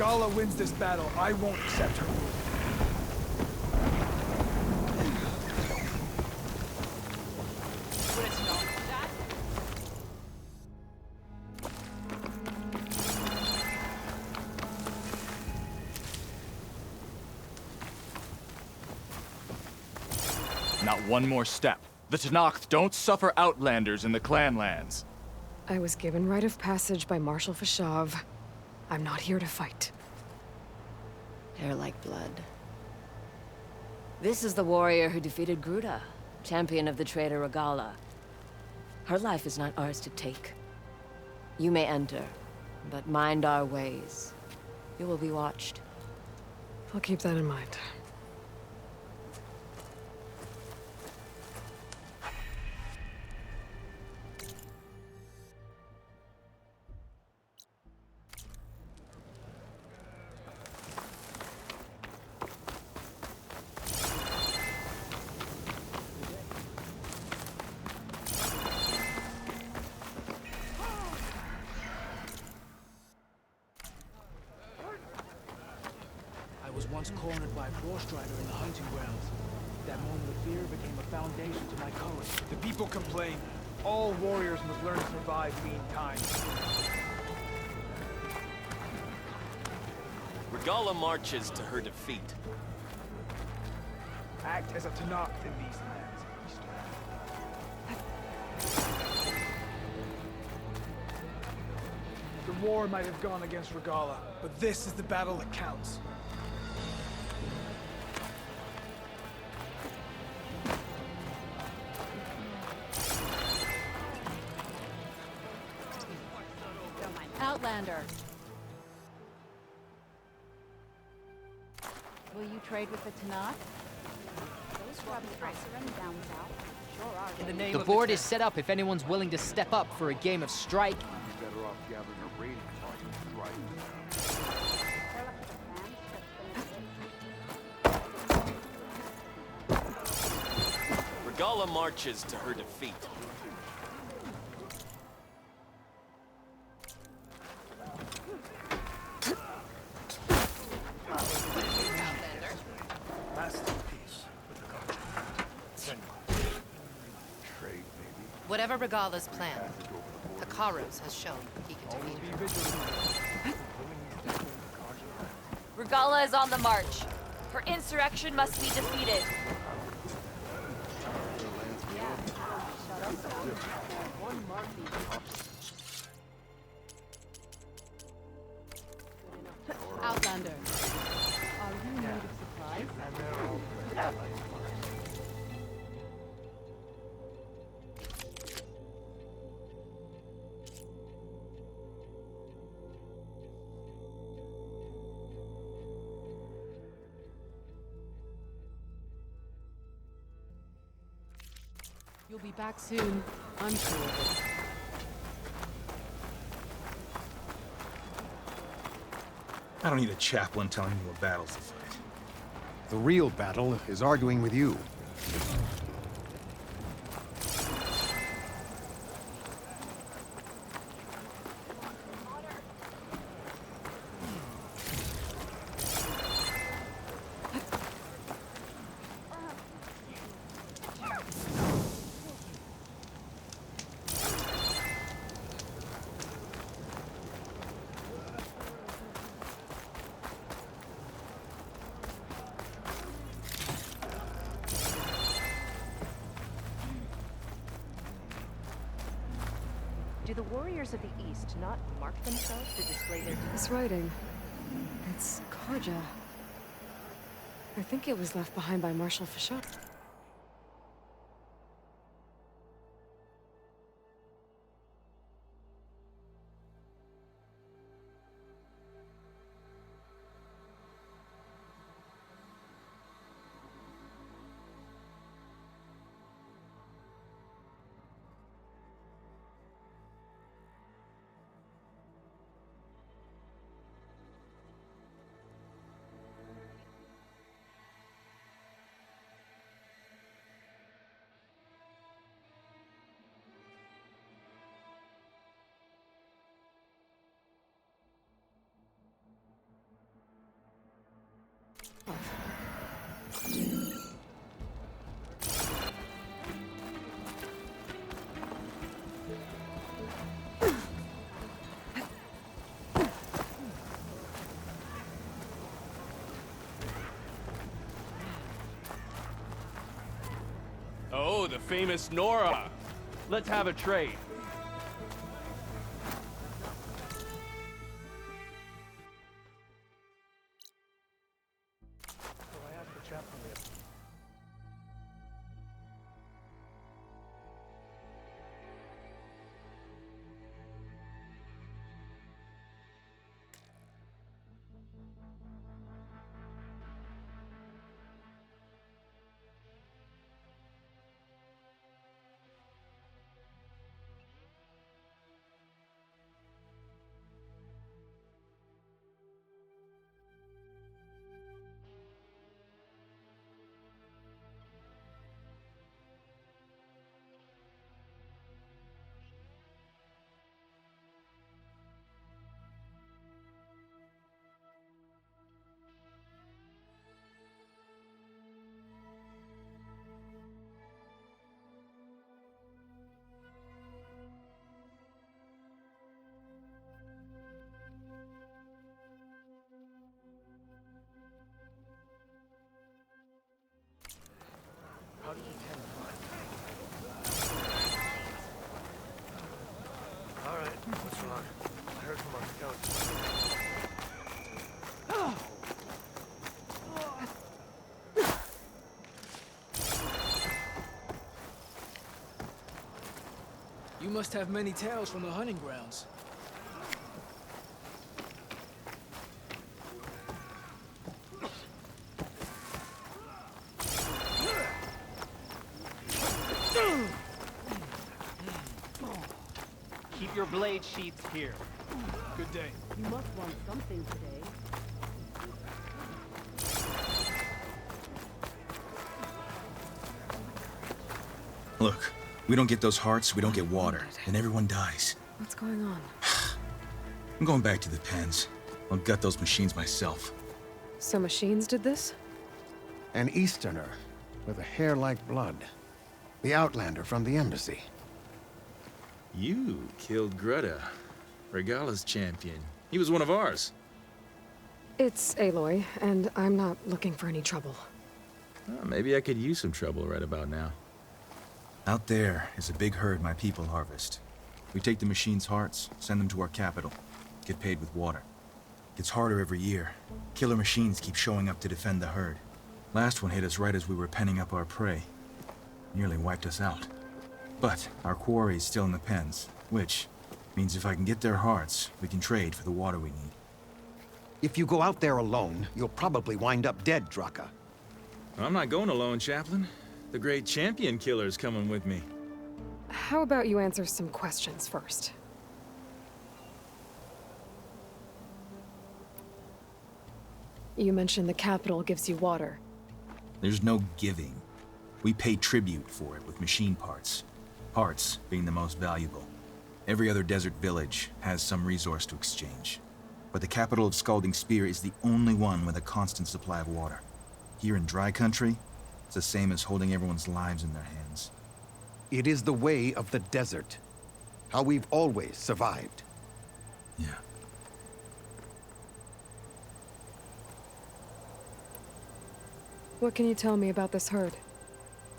Regalla wins this battle, I won't accept her rule. Not one more step. The Tenakth don't suffer outlanders in the Clanlands. I was given rite of passage by Marshal Fashav. I'm not here to fight. Hair like blood. This is the warrior who defeated Gruda, champion of the traitor Regalla. Her life is not ours to take. You may enter, but mind our ways. You will be watched. I'll keep that in mind. I was once cornered by a Frost Rider in the hunting grounds. That moment of fear became a foundation to my courage. The people complain. All warriors must learn to survive lean times. Regalla marches to her defeat. Act as a Tenakth in these lands. The war might have gone against Regalla, but this is the battle that counts. Outlander. Will you trade with the Tenakth? Those scrubby guys are running down south. Sure are. In the name The of board is set up if anyone's willing to step up for a game of strike. Better off gathering a raiding party and driving them. Regalla marches to her defeat. Whatever Regalla's plan, Hakaros has shown he can defeat her. Regalla is on the march. Her insurrection must be defeated. Outlander. Are you in need of supplies? You'll be back soon, I'm sure of it. I don't need a chaplain telling me what battles to fight. The real battle is arguing with you. Do the warriors of the East not mark themselves to display their... This writing. It's Karja. I think it was left behind by Marshal Fashav. Oh, the famous Nora. Let's have a trade. So I asked the chap from the How do you tend to find? All right, what's wrong? I heard from our scouts. You must have many tales from the hunting grounds. Keep your blade sheaths here. Good day. You must want something today. Look, we don't get those hearts, we don't get water, and everyone dies. What's going on? I'm going back to the pens. I'll gut those machines myself. So machines did this? An Easterner with a hair like blood. The Outlander from the embassy. You killed Greta, Regala's champion. He was one of ours. It's Aloy, and I'm not looking for any trouble. Well, maybe I could use some trouble right about now. Out there is a big herd my people harvest. We take the machine's hearts, send them to our capital, get paid with water. Gets harder every year. Killer machines keep showing up to defend the herd. Last one hit us right as we were penning up our prey. Nearly wiped us out. But our quarry is still in the pens, which means if I can get their hearts, we can trade for the water we need. If you go out there alone, you'll probably wind up dead, Draka. I'm not going alone, Chaplain. The great champion killer's coming with me. How about you answer some questions first? You mentioned the capital gives you water. There's no giving. We pay tribute for it with machine parts. Parts being the most valuable. Every other desert village has some resource to exchange. But the capital of Scalding Spear is the only one with a constant supply of water. Here in dry country, it's the same as holding everyone's lives in their hands. It is the way of the desert. How we've always survived. Yeah. What can you tell me about this herd?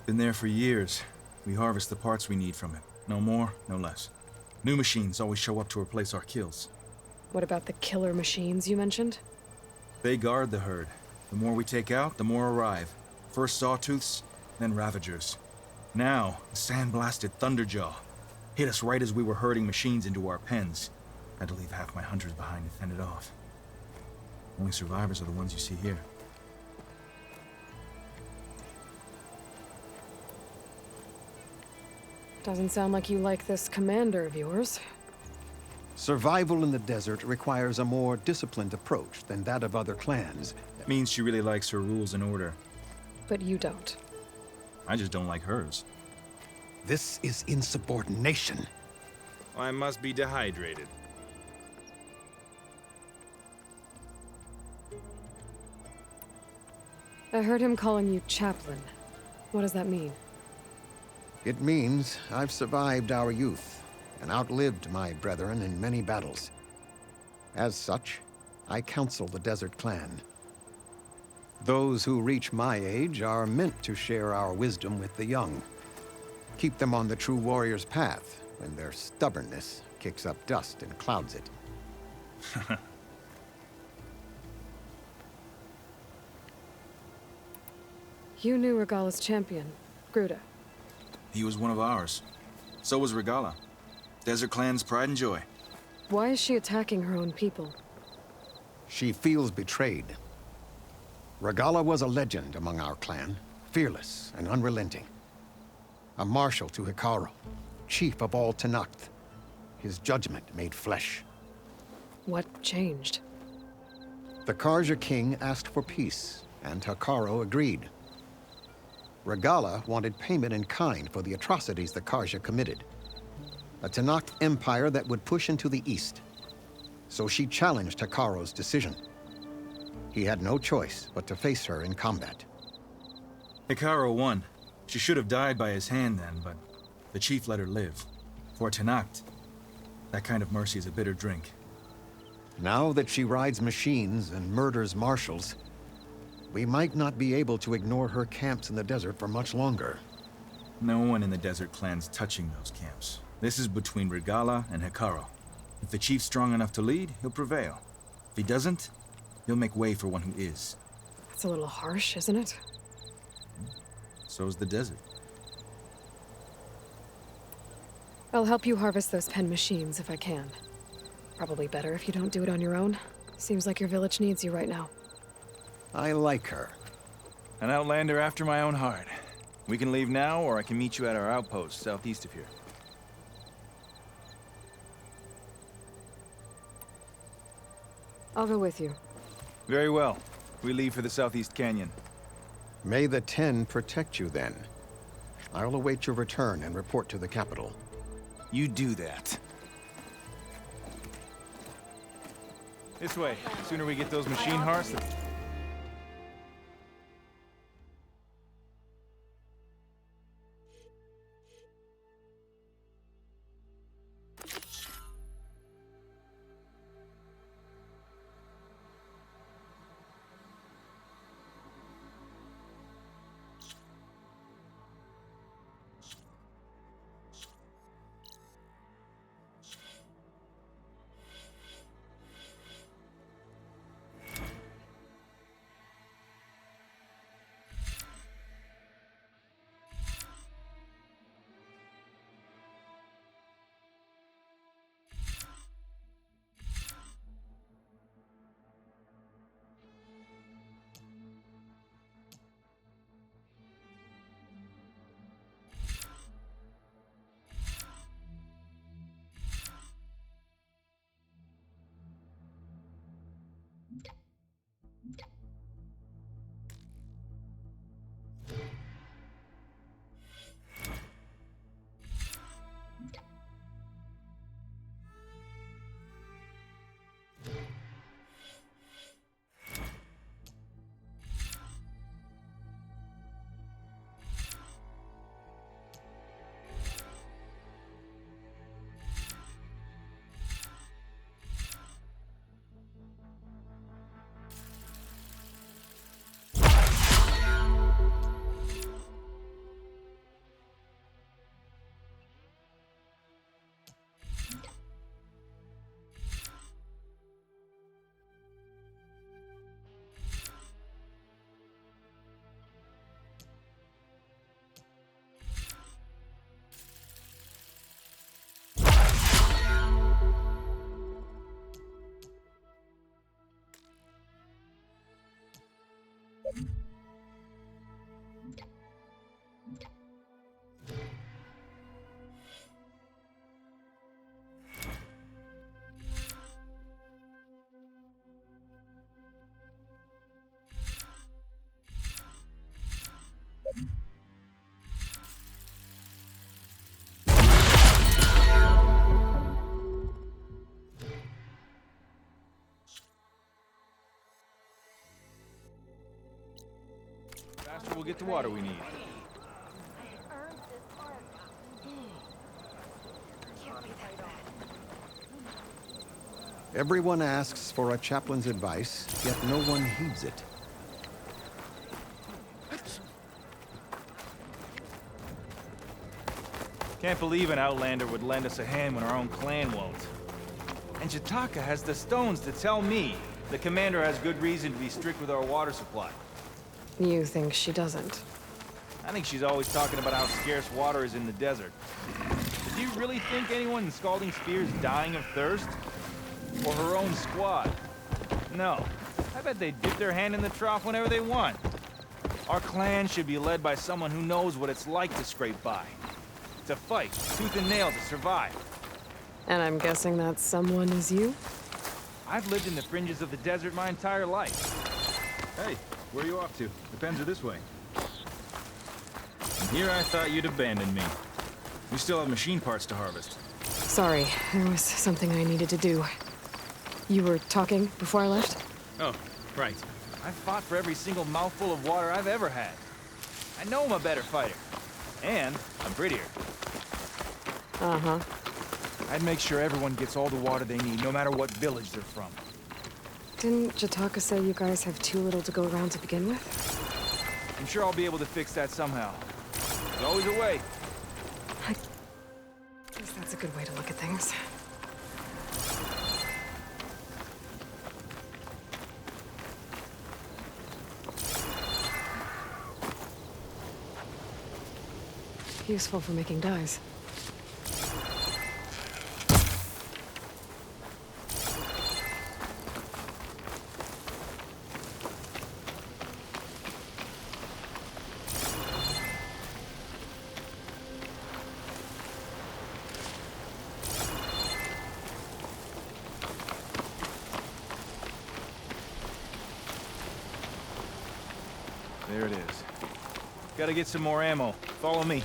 Been there for years. We harvest the parts we need from it. No more, no less. New machines always show up to replace our kills. What about the killer machines you mentioned? They guard the herd. The more we take out, the more arrive. First Sawtooths, then Ravagers. Now, a sandblasted Thunderjaw. Hit us right as we were herding machines into our pens. Had to leave half my hunters behind to fend it off. Only survivors are the ones you see here. Doesn't sound like you like this commander of yours. Survival in the desert requires a more disciplined approach than that of other clans. That means she really likes her rules and order. But you don't. I just don't like hers. This is insubordination. I must be dehydrated. I heard him calling you chaplain. What does that mean? It means I've survived our youth and outlived my brethren in many battles. As such, I counsel the Desert Clan. Those who reach my age are meant to share our wisdom with the young. Keep them on the true warrior's path when their stubbornness kicks up dust and clouds it. You knew Regala's champion, Gruda. He was one of ours. So was Regala. Desert Clan's pride and joy. Why is she attacking her own people? She feels betrayed. Regala was a legend among our clan, fearless and unrelenting. A marshal to Hekarro, chief of all Tenakth. His judgment made flesh. What changed? The Karja king asked for peace, and Hekarro agreed. Regala wanted payment in kind for the atrocities the Karja committed. A Tenakth empire that would push into the east. So she challenged Hekarro's decision. He had no choice but to face her in combat. Hekarro won. She should have died by his hand then, but the chief let her live. For Tenakth, that kind of mercy is a bitter drink. Now that she rides machines and murders marshals, we might not be able to ignore her camps in the desert for much longer. No one in the Desert Clan's touching those camps. This is between Regala and Hekarro. If the chief's strong enough to lead, he'll prevail. If he doesn't, he'll make way for one who is. That's a little harsh, isn't it? So is the desert. I'll help you harvest those pen machines if I can. Probably better if you don't do it on your own. Seems like your village needs you right now. I like her. An outlander after my own heart. We can leave now, or I can meet you at our outpost southeast of here. I'll go with you. Very well. We leave for the Southeast Canyon. May the Ten protect you then. I'll await your return and report to the capital. You do that. This way. Sooner we get those machine hearts, the get the water we need. Everyone asks for a chaplain's advice, yet no one heeds it. Can't believe an Outlander would lend us a hand when our own clan won't. And Jataka has the stones to tell me the commander has good reason to be strict with our water supply. You think she doesn't? I think she's always talking about how scarce water is in the desert. Do you really think anyone in Scalding Spear is dying of thirst? Or her own squad? No. I bet they dip their hand in the trough whenever they want. Our clan should be led by someone who knows what it's like to scrape by. To fight, tooth and nail to survive. And I'm guessing that someone is you? I've lived in the fringes of the desert my entire life. Hey, where are you off to? The pens are this way. And here I thought you'd abandon me. We still have machine parts to harvest. Sorry, there was something I needed to do. You were talking before I left? Oh, right. I've fought for every single mouthful of water I've ever had. I know I'm a better fighter. And I'm prettier. Uh-huh. I'd make sure everyone gets all the water they need, no matter what village they're from. Didn't Jataka say you guys have too little to go around to begin with? I'm sure I'll be able to fix that somehow. There's always a way. I guess that's a good way to look at things. Useful for making dyes. There it is. Gotta get some more ammo. Follow me.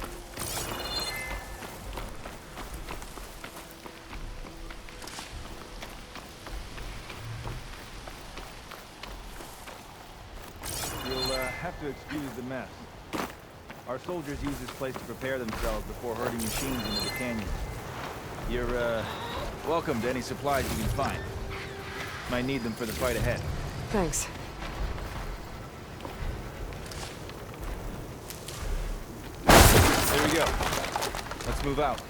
Have to excuse the mess. Our soldiers use this place to prepare themselves before herding machines into the canyon. You're, welcome to any supplies you can find. Might need them for the fight ahead. Thanks. There we go. Let's move out.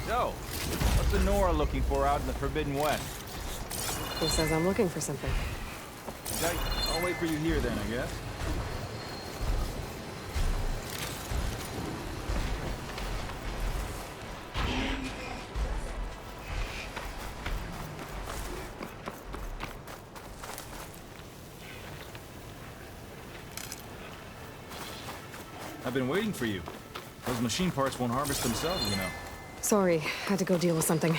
So, what's the Nora looking for out in the Forbidden West? Who says I'm looking for something? I'll wait for you here then, I guess. I've been waiting for you. Those machine parts won't harvest themselves, you know. Sorry, had to go deal with something.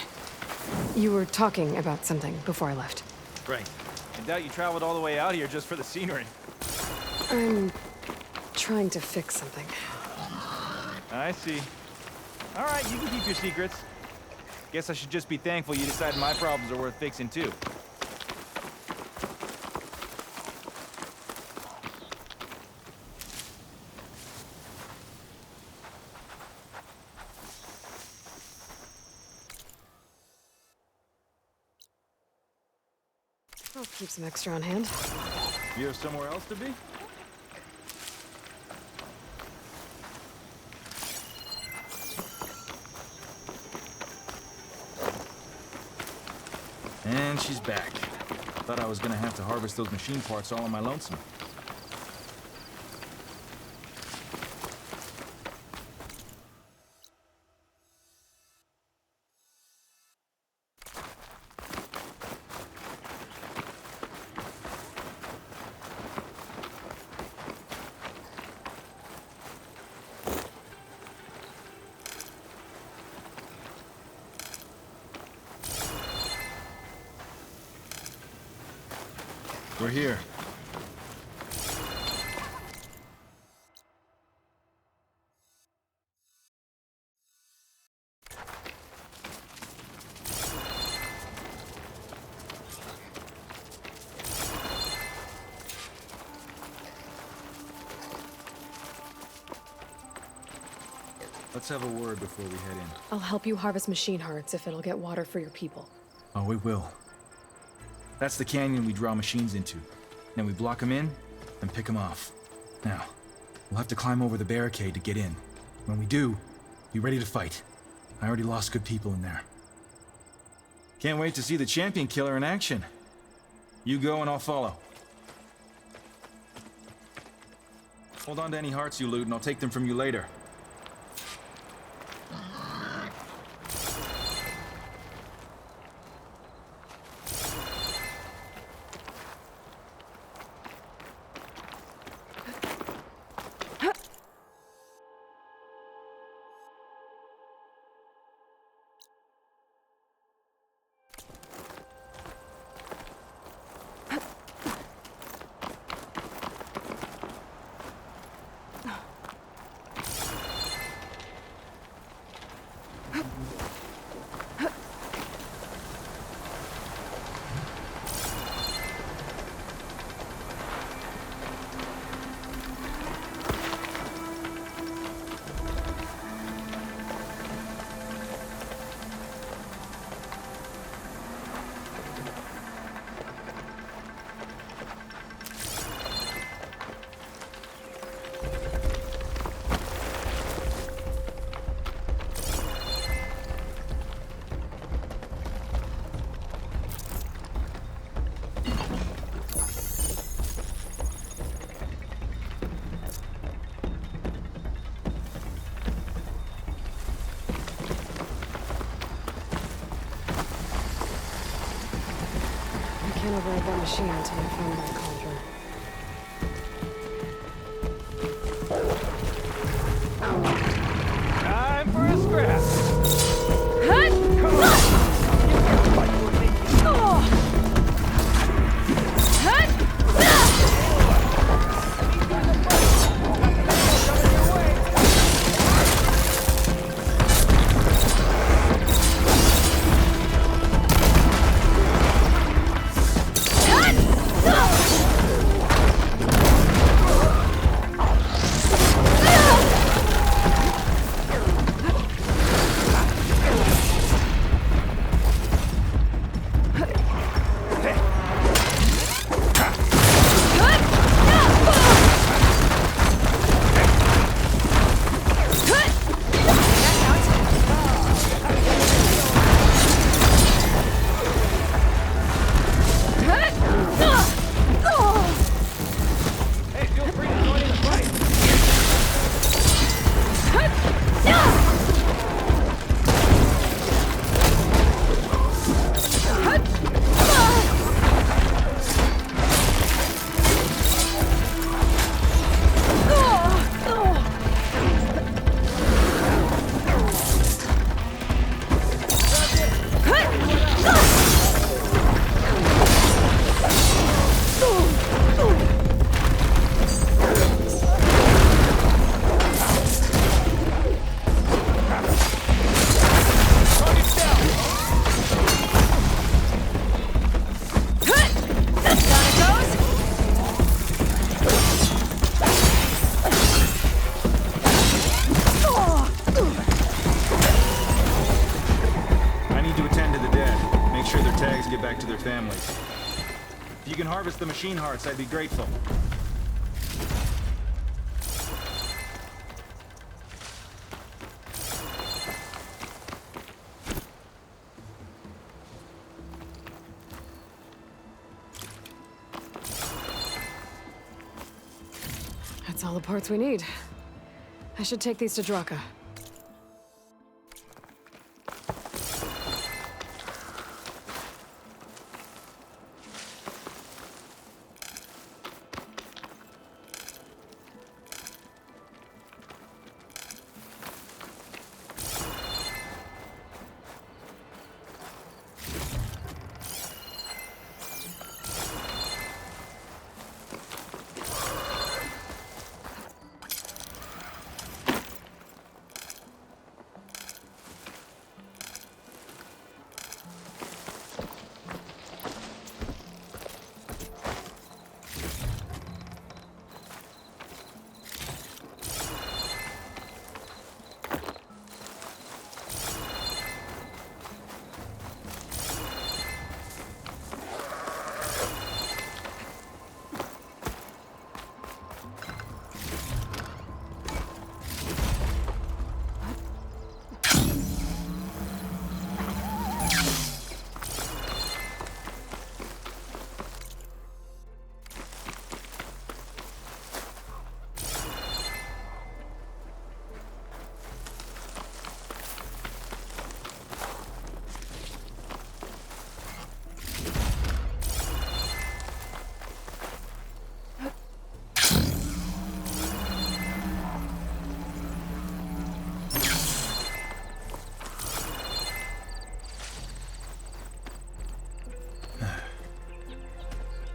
You were talking about something before I left. Right. I doubt you traveled all the way out here just for the scenery. I'm trying to fix something. I see. All right, you can keep your secrets. Guess I should just be thankful you decided my problems are worth fixing too. I'll keep some extra on hand. You have somewhere else to be? And she's back. Thought I was gonna have to harvest those machine parts all on my lonesome. We're here. Let's have a word before we head in. I'll help you harvest machine hearts if it'll get water for your people. Oh, it will. That's the canyon we draw machines into. Then we block them in, and pick them off. Now, we'll have to climb over the barricade to get in. When we do, be ready to fight. I already lost good people in there. Can't wait to see the champion killer in action. You go and I'll follow. Hold on to any hearts you loot and I'll take them from you later. I can't override that machine until I find my cauldron. Time for a scrap. Get back to their families. If you can harvest the machine hearts, I'd be grateful. That's all the parts we need. I should take these to Draka.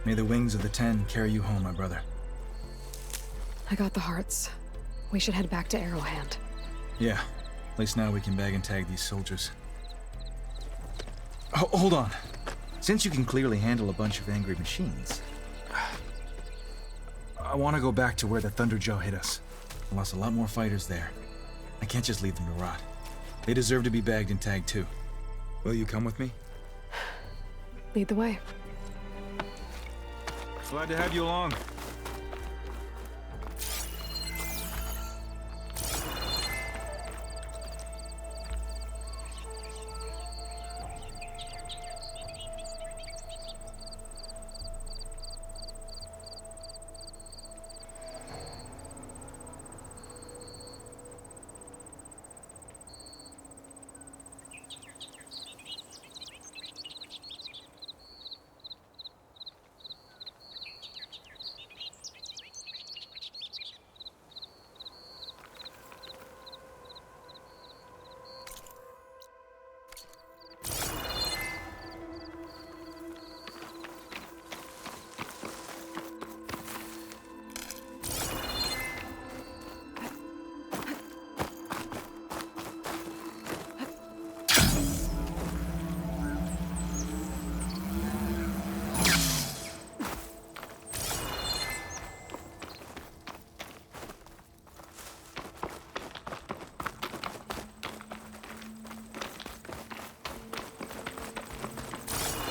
May the wings of the Ten carry you home, my brother. I got the hearts. We should head back to Arrowhand. Yeah. At least now we can bag and tag these soldiers. Hold on. Since you can clearly handle a bunch of angry machines, I want to go back to where the Thunderjaw hit us. I lost a lot more fighters there. I can't just leave them to rot. They deserve to be bagged and tagged too. Will you come with me? Lead the way. Glad to have you along.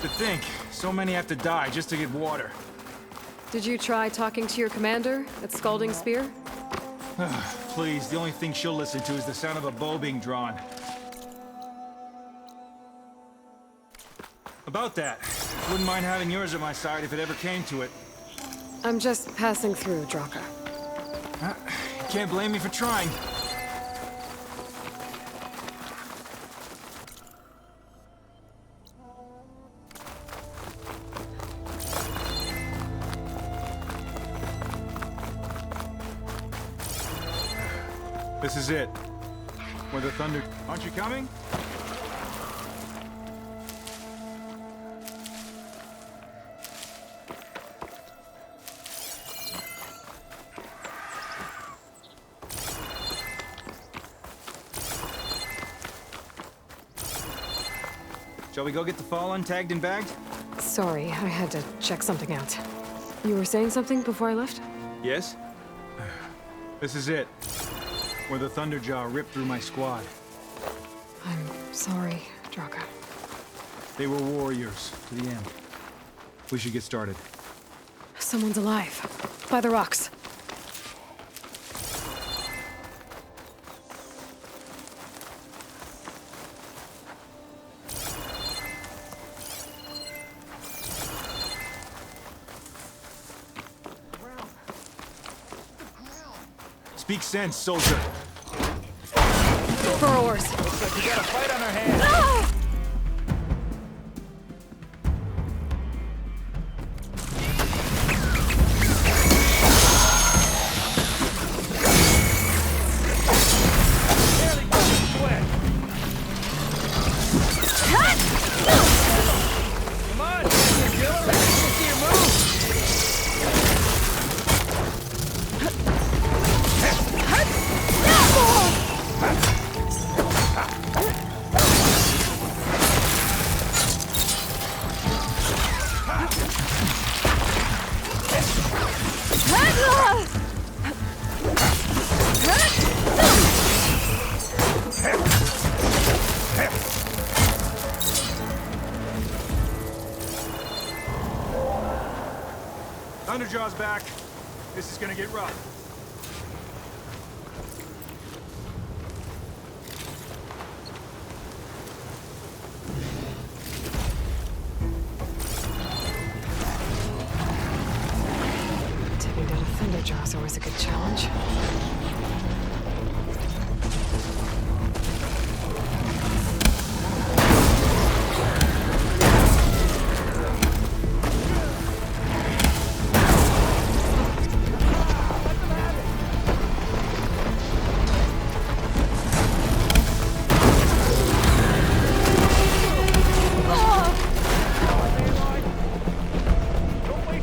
To think, so many have to die just to get water. Did you try talking to your commander at Scalding Spear? Please, the only thing she'll listen to is the sound of a bow being drawn. About that, wouldn't mind having yours at my side if it ever came to it. I'm just passing through, Draka. Can't blame me for trying. This is it. Where the thunder... Aren't you coming? Shall we go get the Fallen tagged and bagged? Sorry, I had to check something out. You were saying something before I left? Yes? This is it. Where the Thunderjaw ripped through my squad. I'm sorry, Draka. They were warriors to the end. We should get started. Someone's alive. By the rocks. Speak sense, soldier. Burrowers. Looks like we got a fight on our hands. Come on, killer. Let's see your move. Thunderjaw's back. This is gonna get rough. Taking down a Thunderjaw is always a good challenge. Don't wait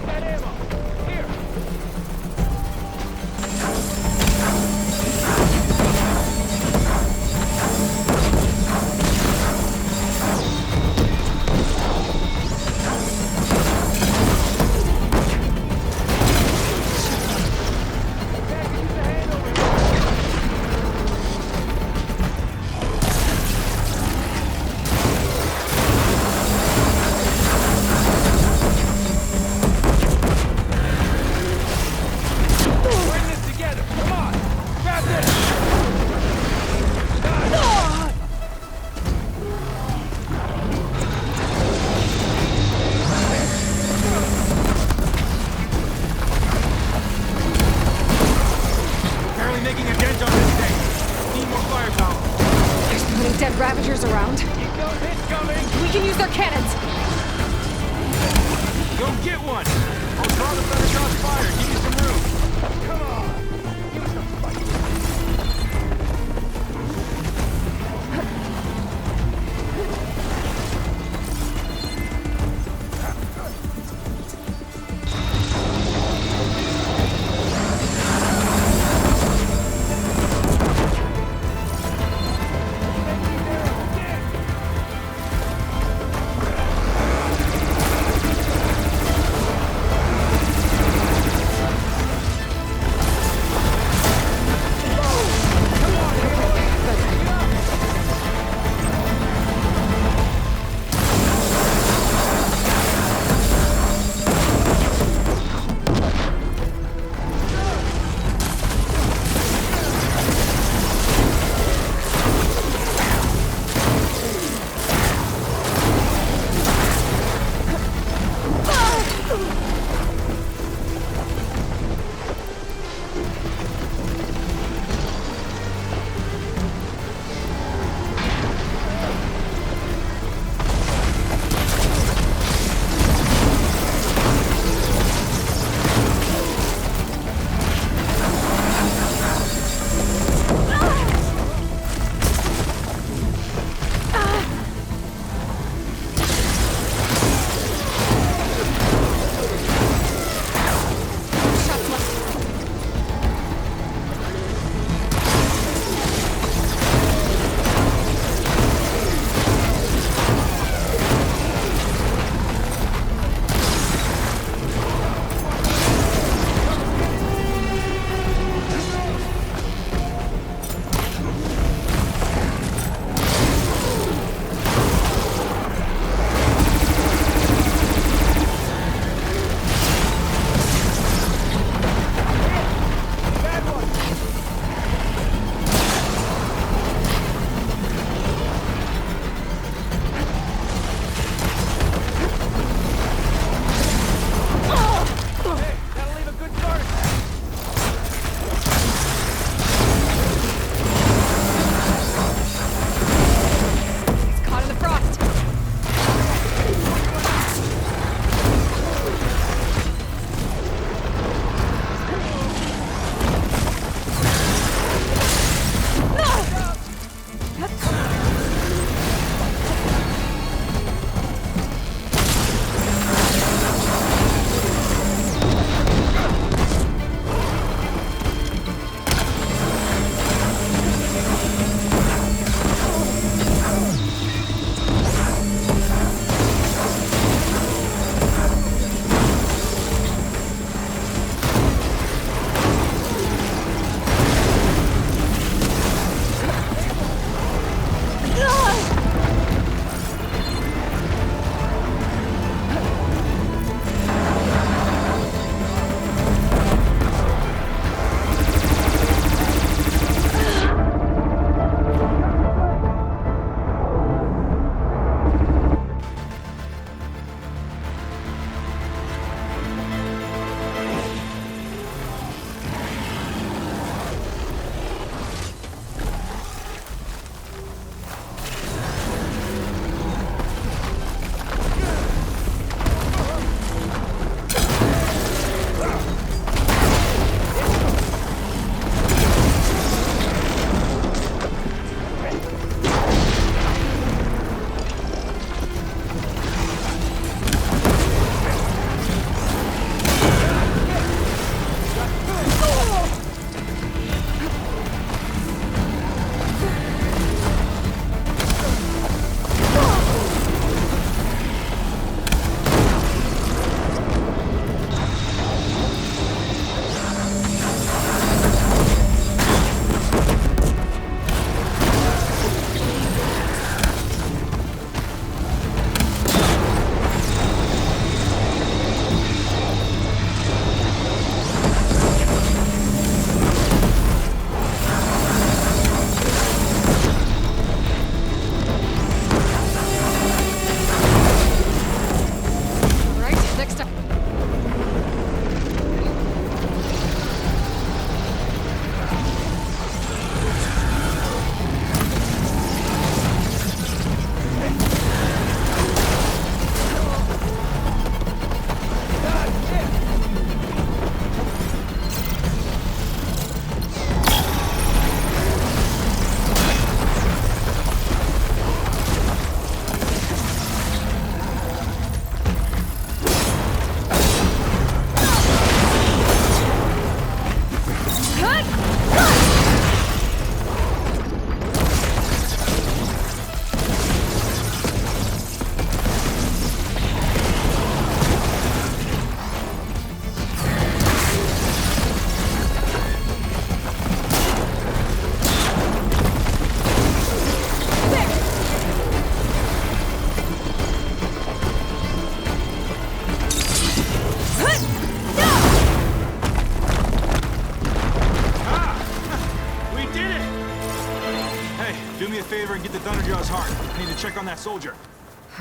Thunderjaw's heart. I need to check on that soldier.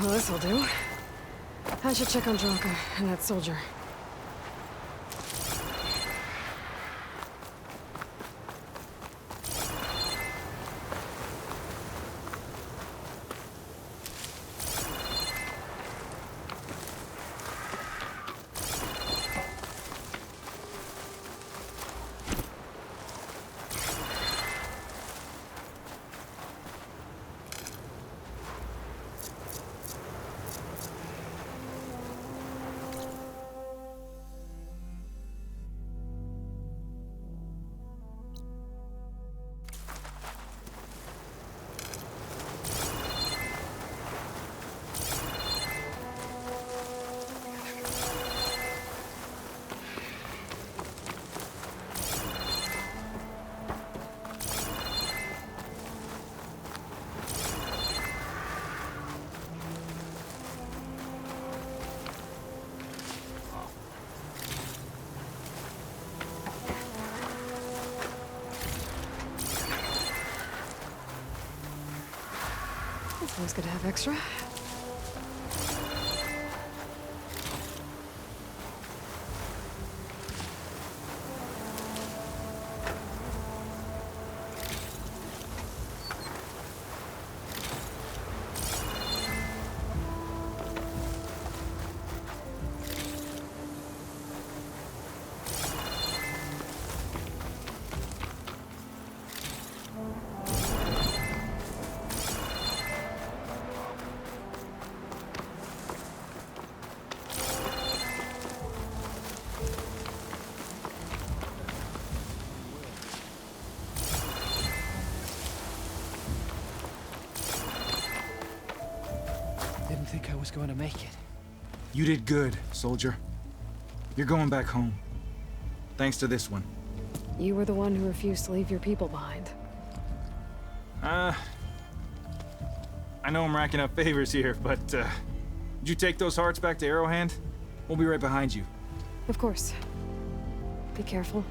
Well, this'll do. I should check on Dronka and that soldier. It's always good to have extra. Didn't think I was going to make it. You did good, soldier. You're going back home. Thanks to this one. You were the one who refused to leave your people behind. I know I'm racking up favors here, but, did you take those hearts back to Arrowhand? We'll be right behind you. Of course. Be careful.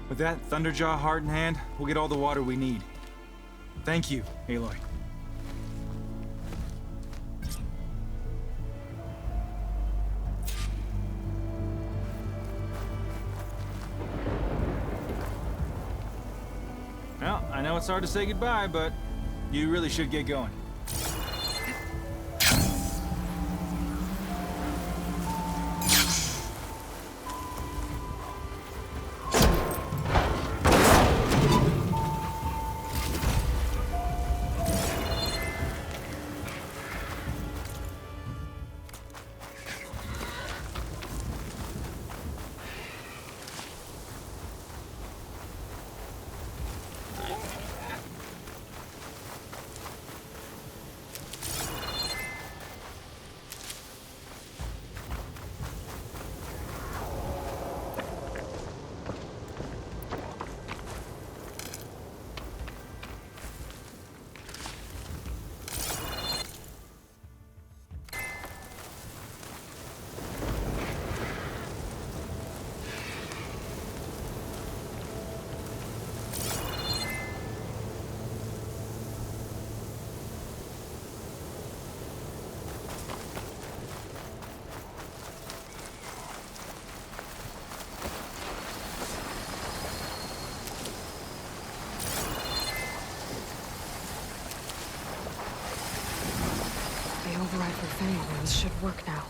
With that Thunderjaw heart in hand, we'll get all the water we need. Thank you, Aloy. Well, I know it's hard to say goodbye, but you really should get going. The override for Fang runes should work now.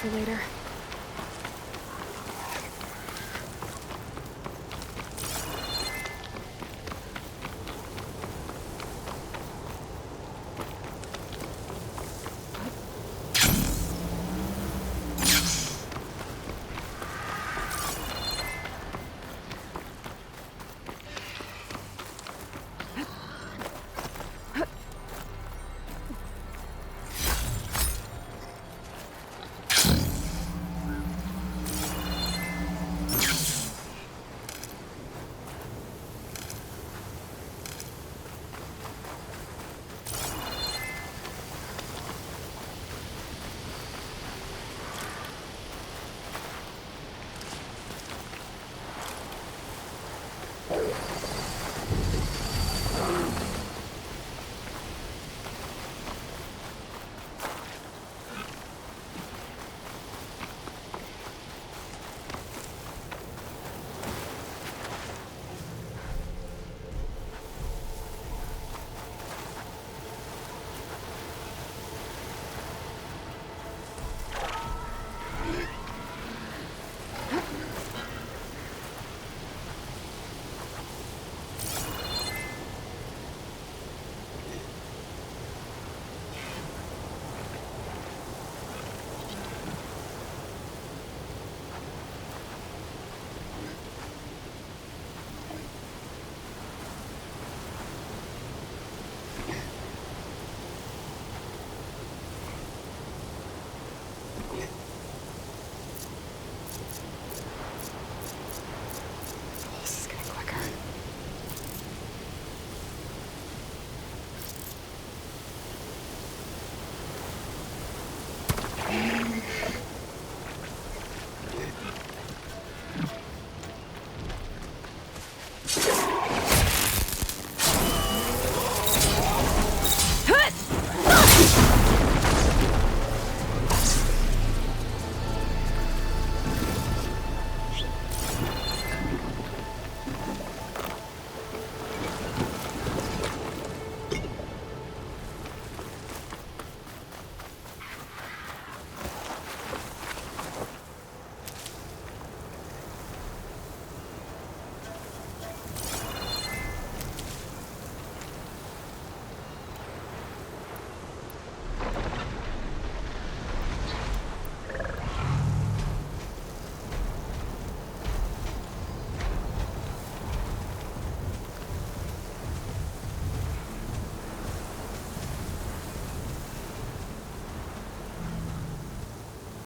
for later.